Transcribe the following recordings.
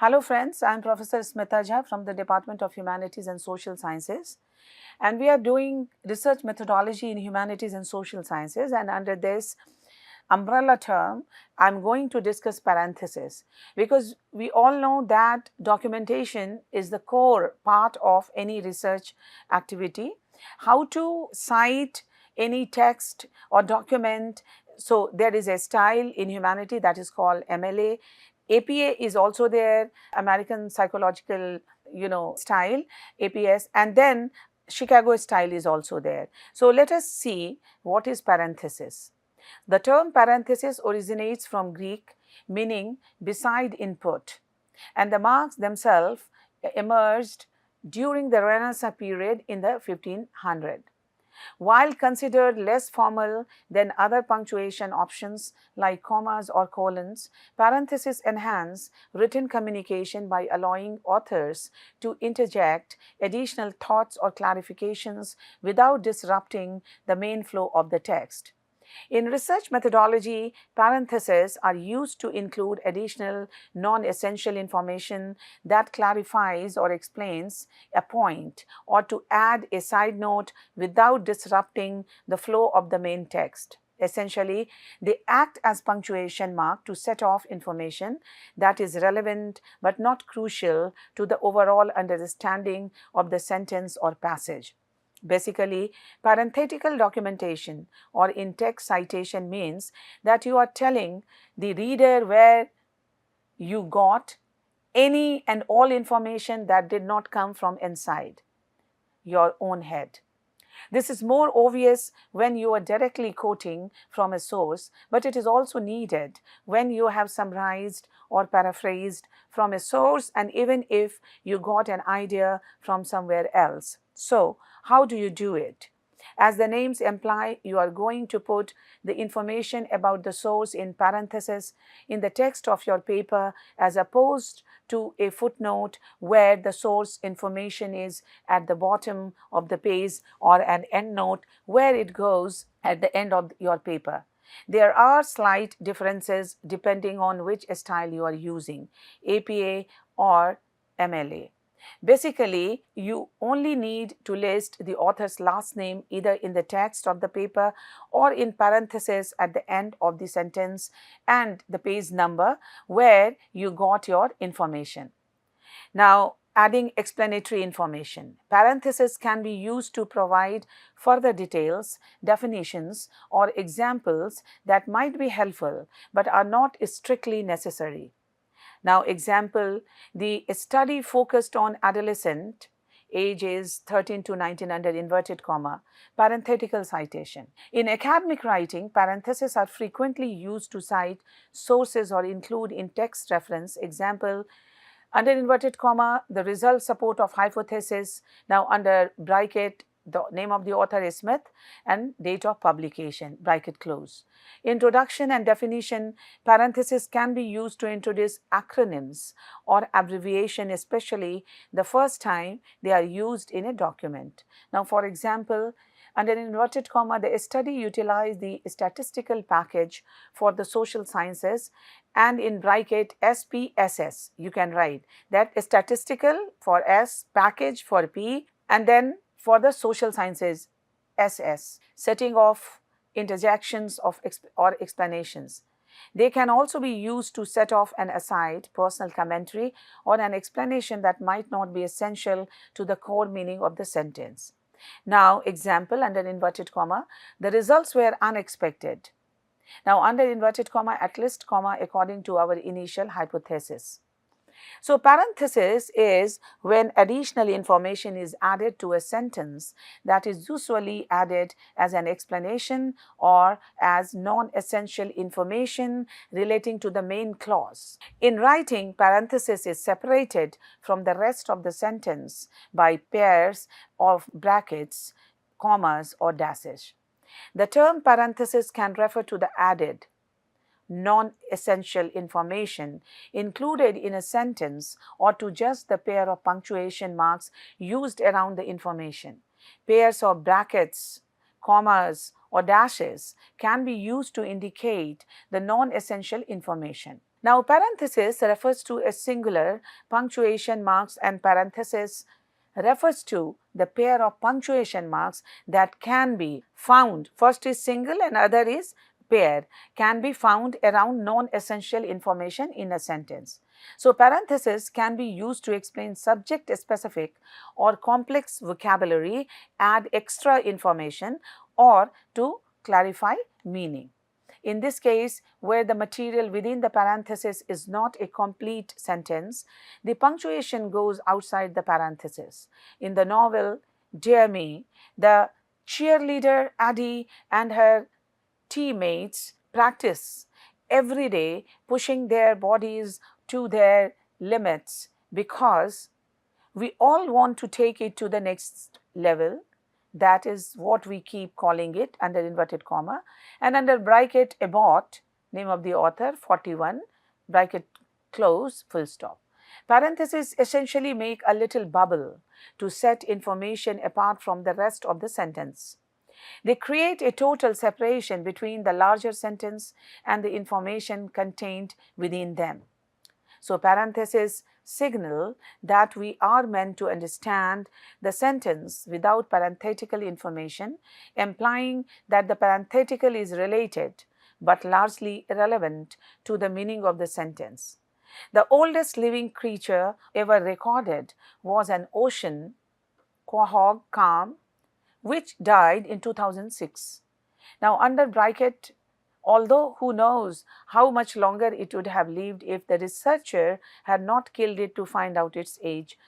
Hello friends, I am Professor Smita Jha from the Department of Humanities and Social Sciences, and we are doing research methodology in Humanities and Social Sciences, and under this umbrella term I am going to discuss parenthesis, because we all know that documentation is the core part of any research activity. How to cite any text or document. So there is a style in humanity that is called MLA. APA is also there, American Psychological, style, APS, and then Chicago style is also there. So let us see what is parenthesis. The term parenthesis originates from Greek, meaning beside input, and the marks themselves emerged during the Renaissance period in the 1500s. While considered less formal than other punctuation options like commas or colons, parentheses enhance written communication by allowing authors to interject additional thoughts or clarifications without disrupting the main flow of the text. In research methodology, parentheses are used to include additional non-essential information that clarifies or explains a point, or to add a side note without disrupting the flow of the main text. Essentially, they act as punctuation mark to set off information that is relevant but not crucial to the overall understanding of the sentence or passage. Basically, parenthetical documentation or in-text citation means that you are telling the reader where you got any and all information that did not come from inside your own head. This is more obvious when you are directly quoting from a source, but it is also needed when you have summarized or paraphrased from a source, and even if you got an idea from somewhere else. So, how do you do it? As the names imply, you are going to put the information about the source in parentheses in the text of your paper, as opposed to a footnote where the source information is at the bottom of the page, or an endnote where it goes at the end of your paper. There are slight differences depending on which style you are using, APA or MLA. Basically, you only need to list the author's last name either in the text of the paper or in parentheses at the end of the sentence, and the page number where you got your information. Now, adding explanatory information. Parentheses can be used to provide further details, definitions, or examples that might be helpful but are not strictly necessary. Now, example, the study focused on adolescent ages 13 to 19 under inverted comma, parenthetical citation. In academic writing, parentheses are frequently used to cite sources or include in text reference. Example, under inverted comma, the result support of hypothesis. Now, under bracket, the name of the author is Smith and date of publication, bracket close. Introduction and definition. Parentheses can be used to introduce acronyms or abbreviation, especially the first time they are used in a document. Now, for example, under inverted comma, the study utilized the statistical package for the social sciences, and in bracket SPSS, you can write that statistical for S, package for P, and then for the social sciences SS, setting off interjections of or explanations. They can also be used to set off an aside, personal commentary, or an explanation that might not be essential to the core meaning of the sentence. Now, example, under inverted comma, the results were unexpected. Now, under inverted comma, at least comma, according to our initial hypothesis. So, parenthesis is when additional information is added to a sentence that is usually added as an explanation or as non-essential information relating to the main clause. In writing, parenthesis is separated from the rest of the sentence by pairs of brackets, commas, or dashes. The term parenthesis can refer to the added non-essential information included in a sentence, or to just the pair of punctuation marks used around the information. Pairs of brackets, commas, or dashes can be used to indicate the non-essential information. Now, parenthesis refers to a singular, punctuation marks, and parenthesis refers to the pair of punctuation marks that can be found. First is single and other is pair, can be found around non-essential information in a sentence. So, parenthesis can be used to explain subject-specific or complex vocabulary, add extra information, or to clarify meaning. In this case, where the material within the parenthesis is not a complete sentence, the punctuation goes outside the parenthesis. In the novel Dear Me, the cheerleader Addie and her teammates practice every day, pushing their bodies to their limits because we all want to take it to the next level. That is what we keep calling it under inverted comma, and under bracket abort, name of the author, 41, bracket close, full stop. Parentheses essentially make a little bubble to set information apart from the rest of the sentence. They create a total separation between the larger sentence and the information contained within them. So, parentheses signal that we are meant to understand the sentence without parenthetical information, implying that the parenthetical is related but largely irrelevant to the meaning of the sentence. The oldest living creature ever recorded was an ocean quahog calm, which died in 2006. Now, under bracket, although who knows how much longer it would have lived if the researcher had not killed it to find out its age,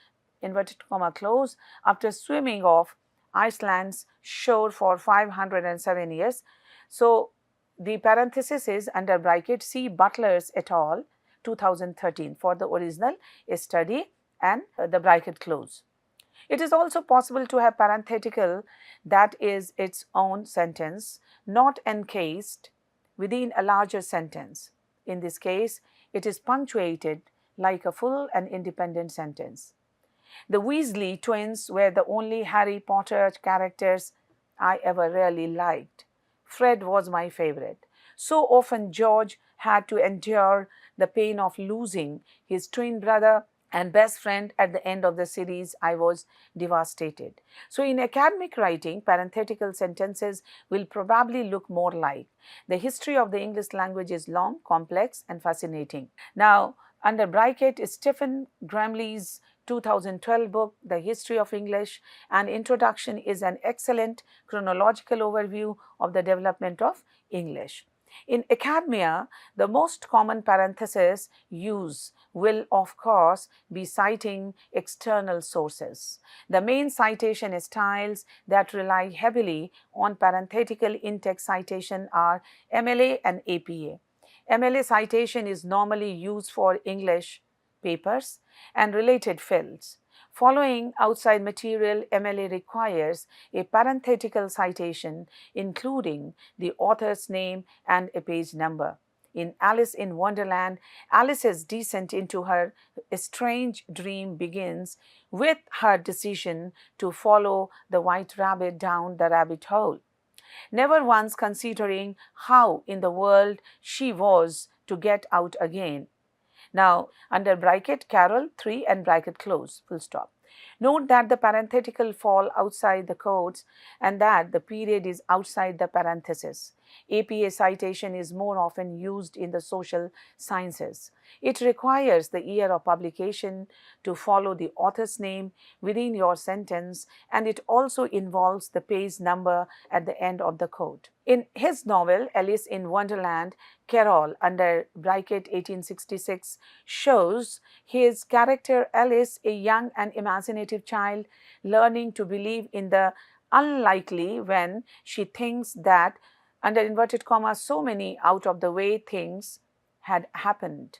inverted comma close, after swimming off Iceland's shore for 507 years. So, the parenthesis is under bracket C. Butlers et al. 2013 for the original study and the bracket close. It is also possible to have parenthetical that is its own sentence, not encased within a larger sentence. In this case, it is punctuated like a full and independent sentence. The Weasley twins were the only Harry Potter characters I ever really liked. Fred was my favorite. So often George had to endure the pain of losing his twin brother and best friend at the end of the series. I was devastated. So, in academic writing, parenthetical sentences will probably look more like the history of the English language is long, complex, and fascinating. Now, under bracket is Stephen Gramley's 2012 book, The History of English. An introduction is an excellent chronological overview of the development of English. In academia, the most common parenthesis use will of course be citing external sources. The main citation styles that rely heavily on parenthetical in-text citation are MLA and APA. MLA citation is normally used for English papers and related fields. Following outside material, MLA requires a parenthetical citation including the author's name and a page number. In Alice in Wonderland, Alice's descent into her strange dream begins with her decision to follow the white rabbit down the rabbit hole, never once considering how in the world she was to get out again. Now, under bracket, Carol, 3 and bracket close, full stop. Note that the parenthetical fall outside the quotes and that the period is outside the parenthesis. APA citation is more often used in the social sciences. It requires the year of publication to follow the author's name within your sentence, and it also involves the page number at the end of the quote. In his novel Alice in Wonderland, Carol, under bracket 1866, shows his character Alice, a young and imaginative child, learning to believe in the unlikely when she thinks that, under inverted commas, so many out of the way things had happened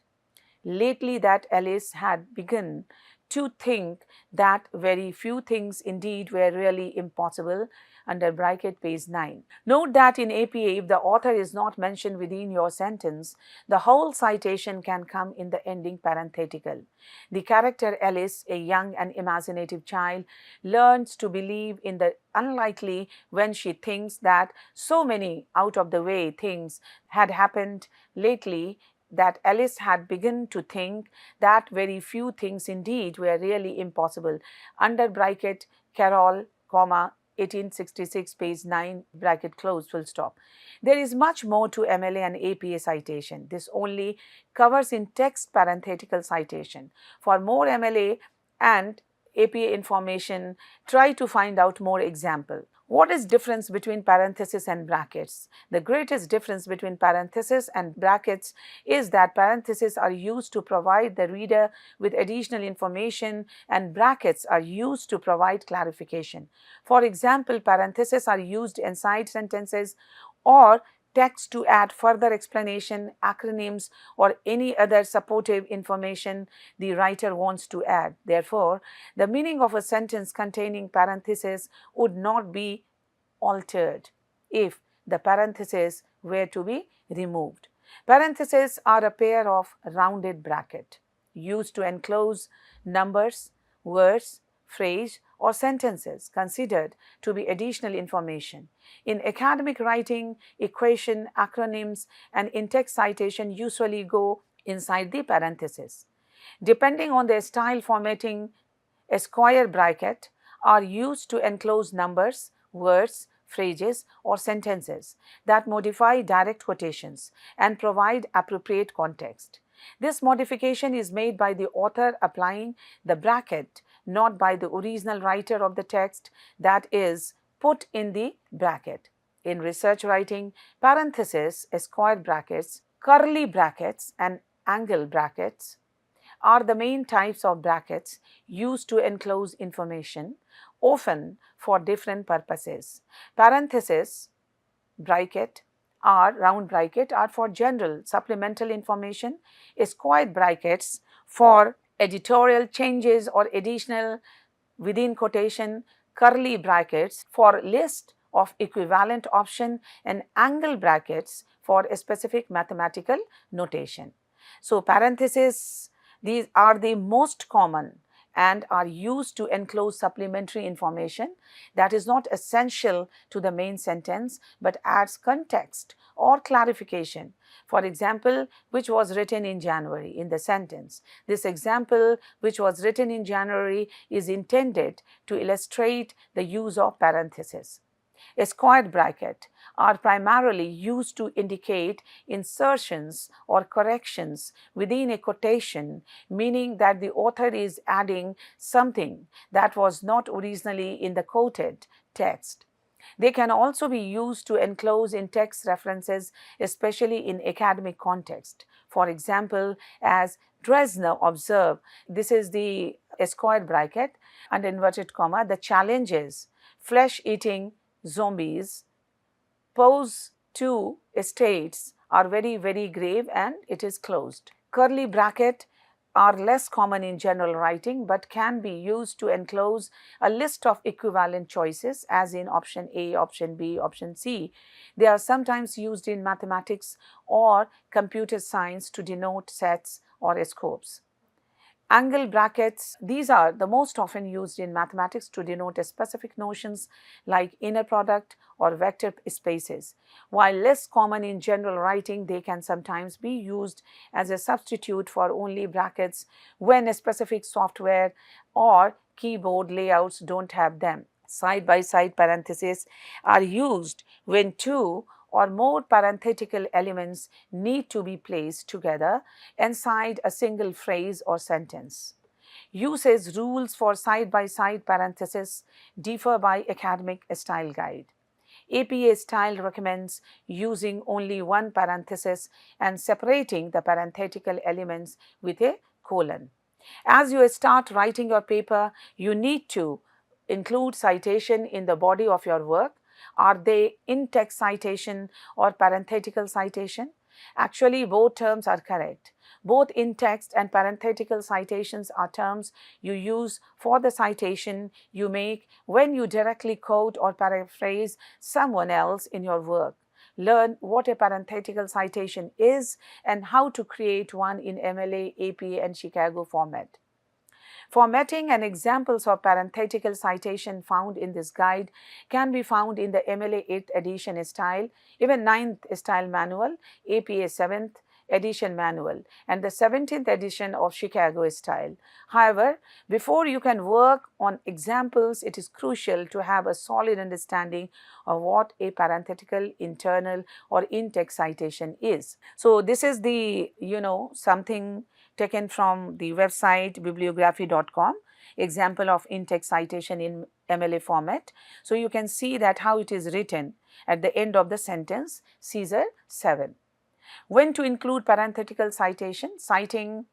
lately that Alice had begun to think that very few things indeed were really impossible, under bracket page 9. Note that in APA, if the author is not mentioned within your sentence, the whole citation can come in the ending parenthetical. The character Alice, a young and imaginative child, learns to believe in the unlikely when she thinks that so many out of the way things had happened lately that Ellis had begun to think that very few things indeed were really impossible. Under bracket, Carroll, comma, 1866, page 9, bracket close, full stop. There is much more to MLA and APA citation. This only covers in text parenthetical citation. For more MLA and APA information, try to find out more example. What is difference between parenthesis and brackets? The greatest difference between parenthesis and brackets is that parentheses are used to provide the reader with additional information and brackets are used to provide clarification. For example, parentheses are used inside sentences or text to add further explanation, acronyms, or any other supportive information the writer wants to add. Therefore, the meaning of a sentence containing parentheses would not be altered if the parentheses were to be removed. Parentheses are a pair of rounded bracket used to enclose numbers, words, phrase, or sentences considered to be additional information. In academic writing, equation, acronyms, and in-text citation usually go inside the parentheses. Depending on their style, formatting, a square bracket are used to enclose numbers, words, phrases, or sentences that modify direct quotations and provide appropriate context. This modification is made by the author applying the bracket, not by the original writer of the text that is put in the bracket. In research writing, parentheses, square brackets, curly brackets, and angle brackets are the main types of brackets used to enclose information, often for different purposes. Parentheses, bracket, round bracket are for general supplemental information, square brackets for editorial changes or additional within quotation, curly brackets for list of equivalent option, and angle brackets for a specific mathematical notation. So, parentheses, these are the most common and are used to enclose supplementary information that is not essential to the main sentence but adds context or clarification. For example, which was written in January in the sentence. This example, which was written in January, is intended to illustrate the use of parentheses. A square bracket are primarily used to indicate insertions or corrections within a quotation, meaning that the author is adding something that was not originally in the quoted text. They can also be used to enclose in-text references, especially in academic context. For example, as Dresner observed, this is the square bracket and inverted comma, the challenges flesh-eating zombies pose to states are very, very grave, and it is closed. Curly bracket are less common in general writing but can be used to enclose a list of equivalent choices as in option A, option B, option C. They are sometimes used in mathematics or computer science to denote sets or scopes. Angle brackets, these are the most often used in mathematics to denote specific notions like inner product or vector spaces. While less common in general writing, they can sometimes be used as a substitute for only brackets when a specific software or keyboard layouts don't have them. Side-by-side parentheses are used when two or more parenthetical elements need to be placed together inside a single phrase or sentence. Usage rules for side-by-side parentheses differ by academic style guide. APA style recommends using only one parenthesis and separating the parenthetical elements with a colon. As you start writing your paper, you need to include citation in the body of your work. Are they in-text citation or parenthetical citation? Actually, both terms are correct. Both in-text and parenthetical citations are terms you use for the citation you make when you directly quote or paraphrase someone else in your work. Learn what a parenthetical citation is and how to create one in MLA, APA, and Chicago format. Formatting and examples of parenthetical citation found in this guide can be found in the MLA 8th edition style, even 9th style manual, APA 7th edition manual and the 17th edition of Chicago style. However, before you can work on examples, it is crucial to have a solid understanding of what a parenthetical, internal or in-text citation is. So this is the, something taken from the website bibliography.com, example of in-text citation in MLA format. So you can see that how it is written at the end of the sentence, Caesar 7. When to include parenthetical citation? Citing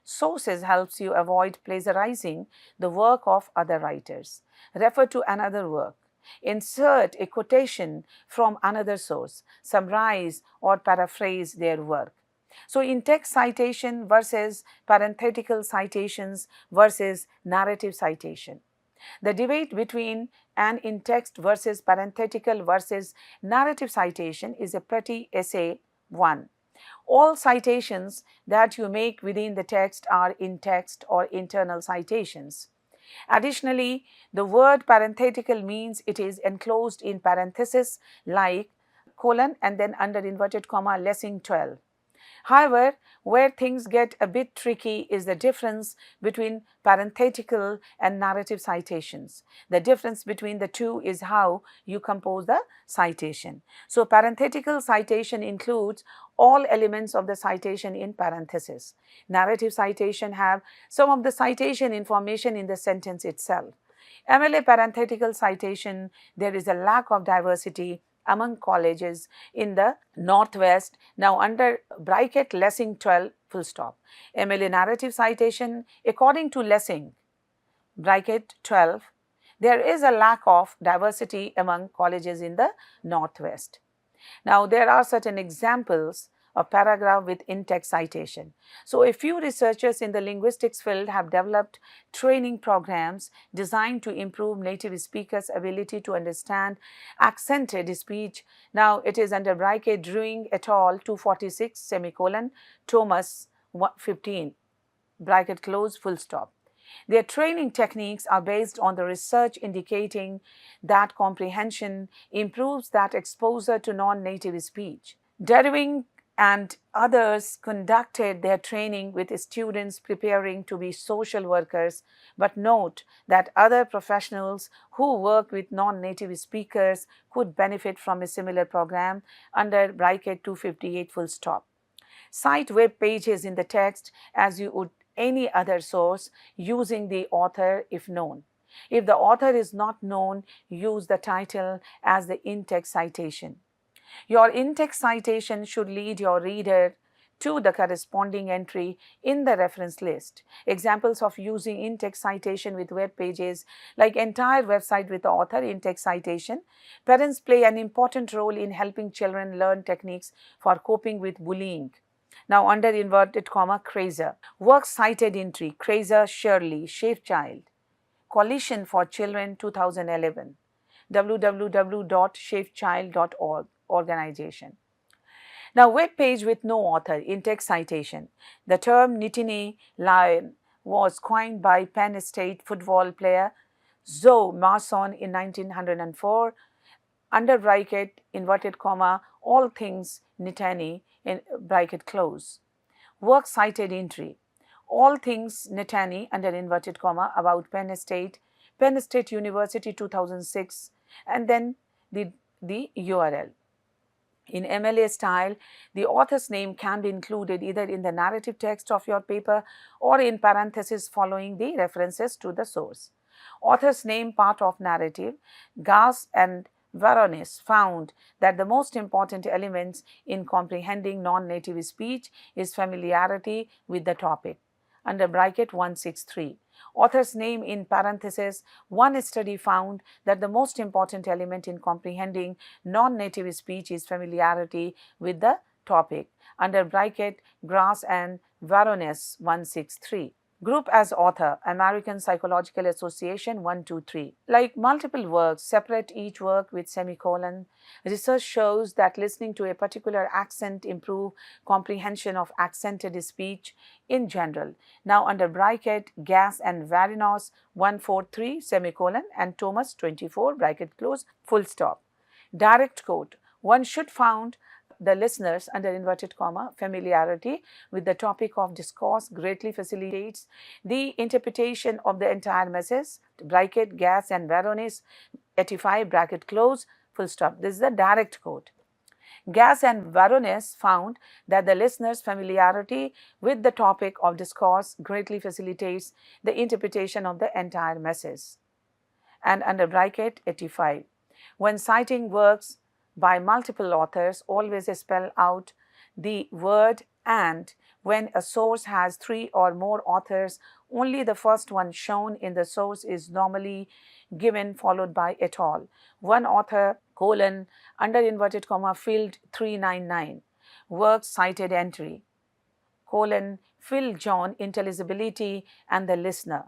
sources helps you avoid plagiarizing the work of other writers. Refer to another work. Insert a quotation from another source. Summarize or paraphrase their work. So, in-text citation versus parenthetical citations versus narrative citation. The debate between an in-text versus parenthetical versus narrative citation is a pretty essay one. All citations that you make within the text are in-text or internal citations. Additionally, the word parenthetical means it is enclosed in parenthesis like colon and then under inverted comma Lessing 12. However, where things get a bit tricky is the difference between parenthetical and narrative citations. The difference between the two is how you compose the citation. So, parenthetical citation includes all elements of the citation in parenthesis. Narrative citation have some of the citation information in the sentence itself. MLA parenthetical citation, there is a lack of diversity among colleges in the Northwest. Now, under bracket Lessing 12 full stop. MLA narrative citation, according to Lessing bracket 12, there is a lack of diversity among colleges in the Northwest. Now, there are certain examples of paragraph with in-text citation. So, a few researchers in the linguistics field have developed training programs designed to improve native speakers' ability to understand accented speech. Now, it is under bracket Druing et al. 246 semicolon Thomas 15 bracket close full stop. Their training techniques are based on the research indicating that comprehension improves that exposure to non-native speech. Deriving and others conducted their training with students preparing to be social workers, but note that other professionals who work with non-native speakers could benefit from a similar program under bracket 258 full stop. Cite web pages in the text as you would any other source using the author if known. If the author is not known, use the title as the in-text citation. Your in-text citation should lead your reader to the corresponding entry in the reference list. Examples of using in-text citation with web pages like entire website with the author in-text citation. Parents play an important role in helping children learn techniques for coping with bullying. Now, under inverted comma, Kraser. Works cited entry, Kraser, Shirley, Schaefchild. Coalition for Children 2011. www.schaefchild.org organization. Now, web page with no author, in-text citation. The term Nittany Lion was coined by Penn State football player Zoe Mason in 1904. Under bracket, inverted comma, all things Nittany in bracket close. Work cited entry. All things Nittany under inverted comma about Penn State University 2006 and then the URL. In MLA style, the author's name can be included either in the narrative text of your paper or in parentheses following the references to the source. Author's name part of narrative. Gass and Varonis found that the most important elements in comprehending non-native speech is familiarity with the topic. Under bracket 163. Author's name in parenthesis. One study found that the most important element in comprehending non-native speech is familiarity with the topic. Under bracket Grass and Varones 163. Group as author, American Psychological Association 123. Like multiple works, separate each work with semicolon. Research shows that listening to a particular accent improve comprehension of accented speech in general. Now under bracket, Gass and Varinos 143 semicolon and Thomas 24 bracket close full stop. Direct quote. One should found the listeners under inverted comma. Familiarity with the topic of discourse greatly facilitates the interpretation of the entire message. Bracket, gas and Veronis 85 bracket close full stop. This is the direct quote. Gas and Varones found that the listener's familiarity with the topic of discourse greatly facilitates the interpretation of the entire message. And under bracket 85, when citing works by multiple authors, always spell out the word and. When a source has 3 or more authors, only the first one shown in the source is normally given followed by et al. One author, colon, under inverted comma, field 399, works cited entry, colon, Phil John, intelligibility and the listener.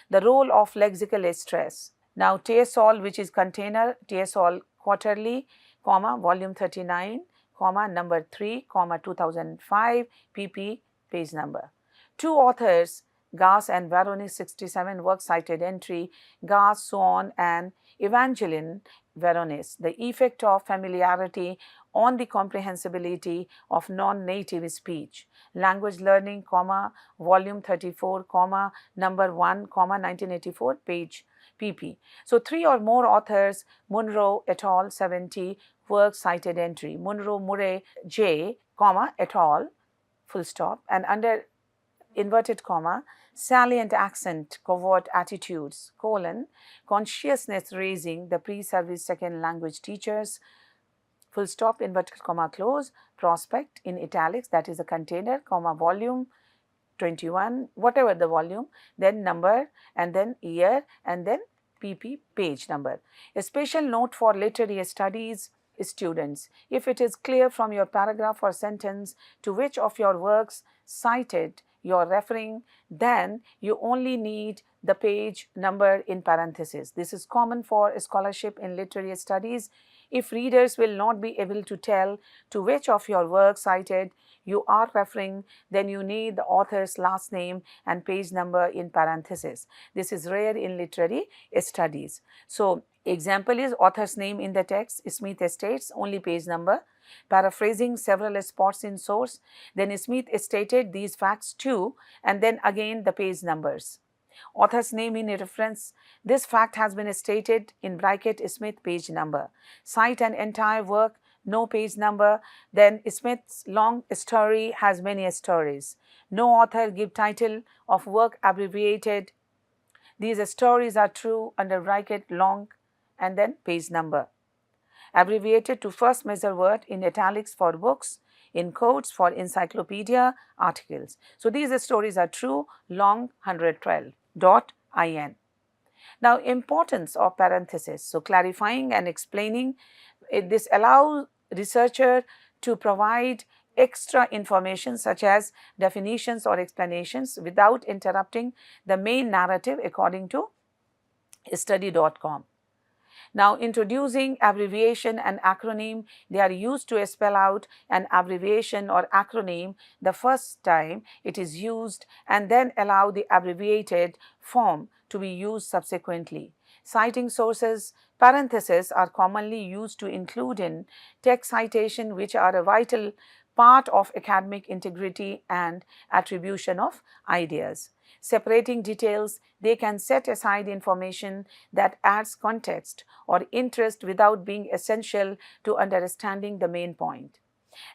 The role of lexical stress. Now, TSOL, which is container, TSOL quarterly, comma, volume 39, comma, number 3, comma, 2005, pp, page number. 2 authors, Gass and Veronis 67, work cited entry, Gass, Swan and Evangeline Veronis. The effect of familiarity on the comprehensibility of non-native speech. Language learning, comma, volume 34, comma, number 1, comma, 1984, page pp. So 3 or more authors, Munro et al. 70, work cited entry, Munro, Murray, J, comma, et al. Full stop. And under inverted comma, salient accent, covert attitudes, colon, consciousness raising the pre-service second language teachers, full stop, inverted comma, close, prospect in italics, that is a container, comma, volume 21, whatever the volume, then number and then year and then pp, page number. A special note for literary studies students: if it is clear from your paragraph or sentence to which of your works cited you are referring, then you only need the page number in parenthesis. This is common for scholarship in literary studies. If readers will not be able to tell to which of your works cited you are referring, then you need the author's last name and page number in parenthesis. This is rare in literary studies. So, example is author's name in the text, Smith states, only page number. Paraphrasing several spots in source, then Smith stated these facts too, and then again the page numbers. Author's name in reference, this fact has been stated in bracket Smith page number. Cite an entire work, no page number, then Smith's long story has many stories. No author give title of work abbreviated. These stories are true under bracket long and then page number. Abbreviated to first measure word, in italics for books, in quotes for encyclopedia articles. So these stories are true, long 112.in. Now, importance of parenthesis. So clarifying and explaining, this allows researcher to provide extra information such as definitions or explanations without interrupting the main narrative according to study.com. Now, introducing abbreviation and acronym, they are used to spell out an abbreviation or acronym the first time it is used and then allow the abbreviated form to be used subsequently. Citing sources, parentheses are commonly used to include in text citation, which are a vital part of academic integrity and attribution of ideas. Separating details, they can set aside information that adds context or interest without being essential to understanding the main point.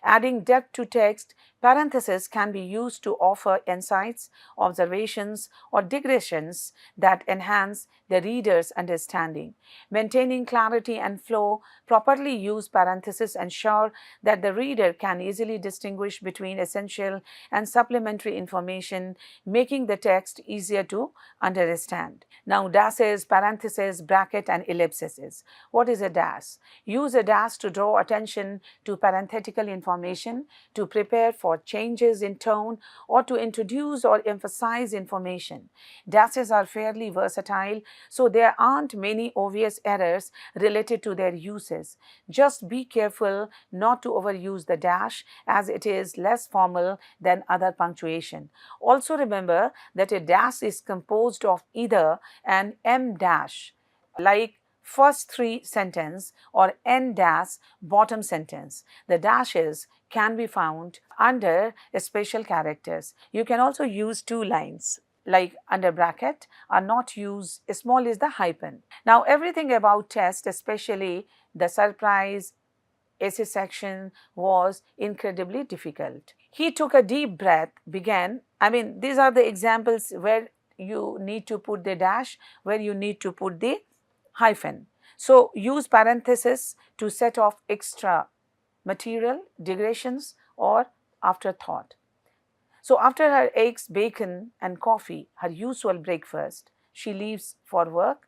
Adding depth to text, parentheses can be used to offer insights, observations, or digressions that enhance the reader's understanding. Maintaining clarity and flow, properly used parentheses ensure that the reader can easily distinguish between essential and supplementary information, making the text easier to understand. Now, dashes, parentheses, bracket, and ellipses. What is a dash? Use a dash to draw attention to parenthetical information, to prepare for changes in tone, or to introduce or emphasize information. Dashes are fairly versatile, so there aren't many obvious errors related to their uses. Just be careful not to overuse the dash, as it is less formal than other punctuation. Also remember that a dash is composed of either an em dash, like first three sentence or end dash bottom sentence. The dashes can be found under special characters. You can also use two lines like under bracket, are not used. Small is the hyphen. Now everything about test, especially the surprise essay section, was incredibly difficult. He took a deep breath, began. These are the examples where you need to put the dash, where you need to put the hyphen. So use parenthesis to set off extra material, digressions, or afterthought. So after her eggs, bacon, and coffee, her usual breakfast, she leaves for work.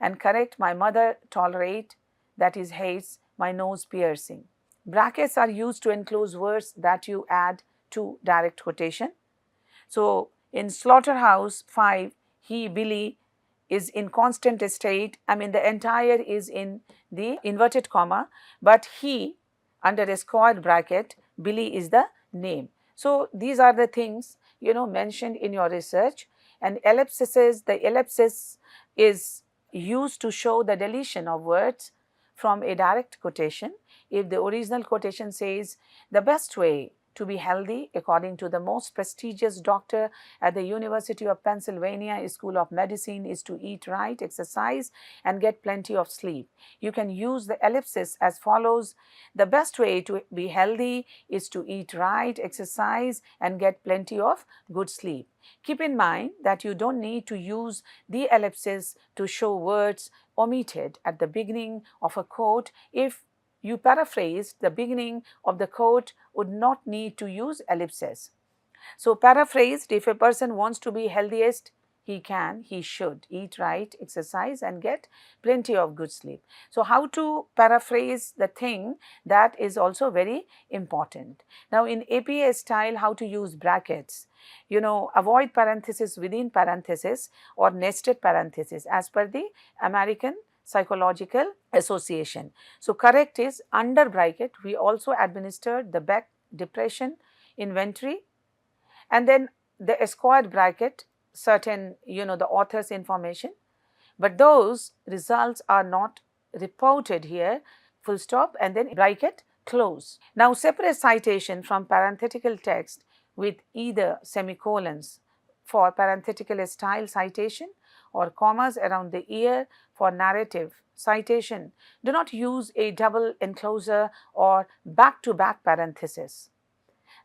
And correct, my mother tolerate, that is hates, my nose piercing. Brackets are used to enclose words that you add to direct quotation. So in Slaughterhouse 5, he, Billy, is in constant state. The entire is in the inverted comma, but he, under a square bracket, Billy is the name. So these are the things mentioned in your research. And ellipses, the ellipsis is used to show the deletion of words from a direct quotation. If the original quotation says, the best way to be healthy, according to the most prestigious doctor at the University of Pennsylvania School of Medicine, is to eat right, exercise, and get plenty of sleep. You can use the ellipsis as follows. The best way to be healthy is to eat right, exercise, and get plenty of good sleep. Keep in mind that you don't need to use the ellipsis to show words omitted at the beginning of a quote. If you paraphrased the beginning of the quote, would not need to use ellipses. So paraphrased, if a person wants to be healthiest, he should eat right, exercise, and get plenty of good sleep. So how to paraphrase the thing, that is also very important. Now in APA style, how to use brackets. Avoid parenthesis within parenthesis or nested parenthesis as per the American Psychological Association. So correct is under bracket. We also administered the Beck depression inventory, and then the square bracket, certain the author's information, but those results are not reported here, full stop, and then bracket close. Now separate citation from parenthetical text with either semicolons for parenthetical style citation or commas around the ear for narrative citation. Do not use a double enclosure or back-to-back parenthesis.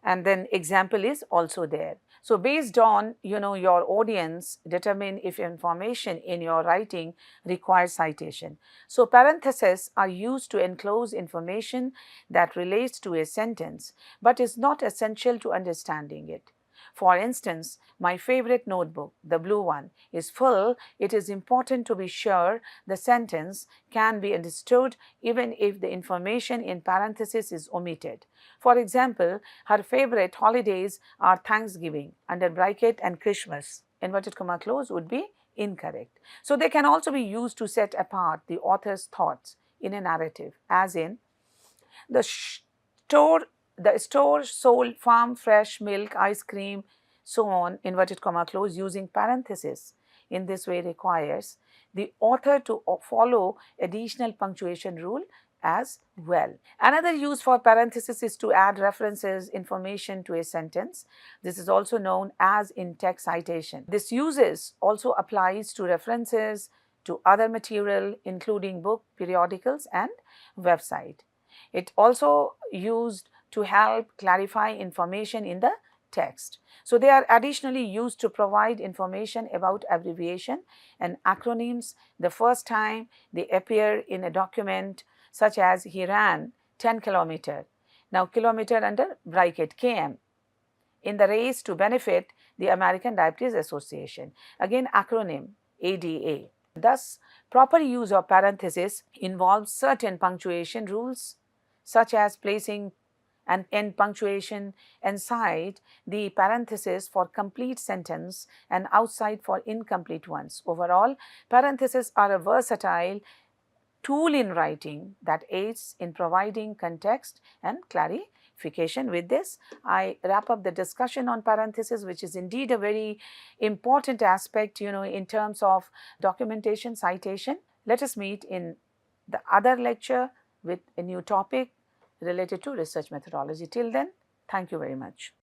And then example is also there. So based on your audience, determine if information in your writing requires citation. So parentheses are used to enclose information that relates to a sentence but is not essential to understanding it. For instance, my favorite notebook, the blue one, is full. It is important to be sure the sentence can be understood even if the information in parenthesis is omitted. For example, her favorite holidays are Thanksgiving, under bracket, and Christmas, inverted comma close, would be incorrect. So they can also be used to set apart the author's thoughts in a narrative, as in the store sold farm fresh milk, ice cream, so on, inverted comma close, using parenthesis. In this way requires the author to follow additional punctuation rule as well. Another use for parenthesis is to add references, information to a sentence. This is also known as in-text citation. This uses also applies to references to other material, including book, periodicals, and website. It also used to help clarify information in the text. So they are additionally used to provide information about abbreviation and acronyms the first time they appear in a document, such as he ran 10 kilometers. Now kilometer under bracket km in the race to benefit the American Diabetes Association. Again acronym ADA. Thus, proper use of parenthesis involves certain punctuation rules, such as placing an end punctuation inside the parenthesis for complete sentence and outside for incomplete ones. Overall, parentheses are a versatile tool in writing that aids in providing context and clarification. With this, I wrap up the discussion on parenthesis, which is indeed a very important aspect, in terms of documentation, citation. Let us meet in the other lecture with a new topic related to research methodology. Till then, thank you very much.